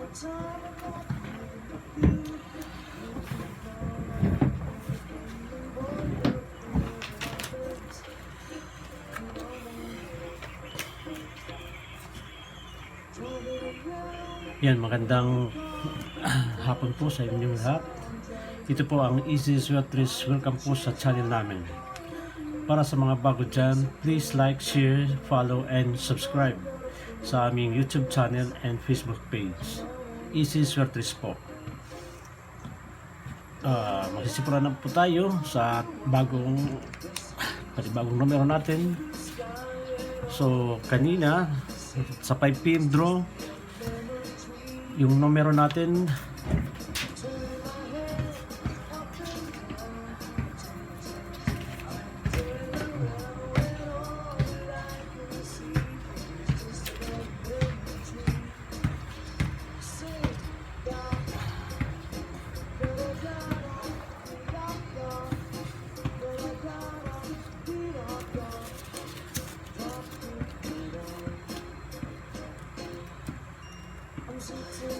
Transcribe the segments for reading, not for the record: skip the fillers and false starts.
Yan, magandang hapon po sa inyong lahat. Ito po ang Easy Sweatress. Welcome po sa channel namin. Para sa mga bago dyan, please like, share, follow, and subscribe sa aming YouTube channel and Facebook page. Easy Sweatress po. Magsisimula na po tayo sa bagong numero natin. So, kanina, sa 5 PM draw, yung numero natin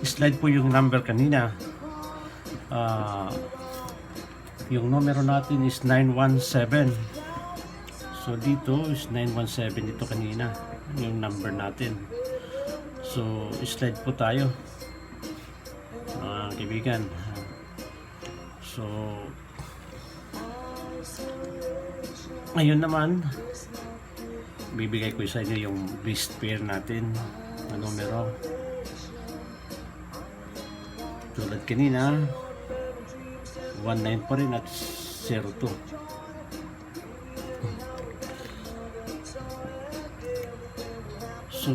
slide po yung number kanina. Yung numero natin is 917. So dito is 917 dito kanina yung number natin. So slide po tayo mga kaibigan. So ngayon naman bibigay ko sa inyo yung best pair natin na numero. Tulad kanina 19 pa rin at 02. So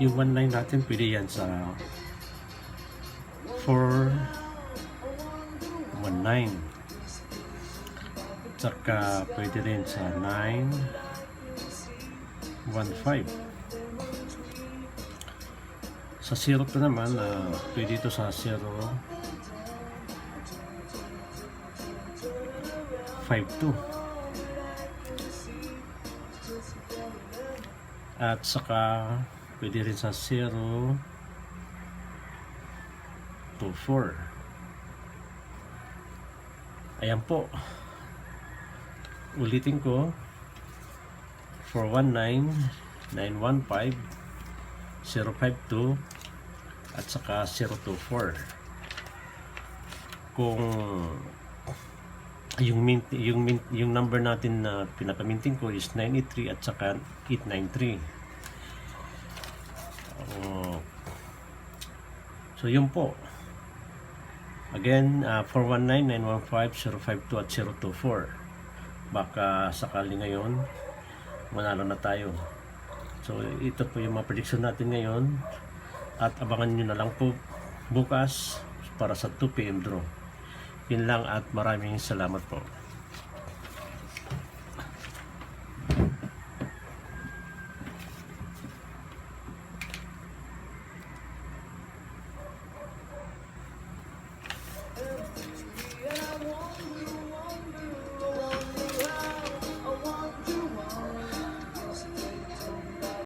yung 19 natin pwede yan sa 419, tsaka pwede rin sa 915. Sa 02 naman, pwede ito sa 052. At saka pwede rin sa 024. Ayan po. Ulitin ko. 419, 915, 052 at saka 024. Kung yung number natin na pinapaminting ko is 983 at saka 893. So yun po. Again, 419, 915, 052 at 024. Baka sakali ngayon manalo na tayo. So ito po yung mga prediction natin ngayon. At abangan nyo na lang po bukas para sa 2 PM draw. Yun lang at maraming salamat po.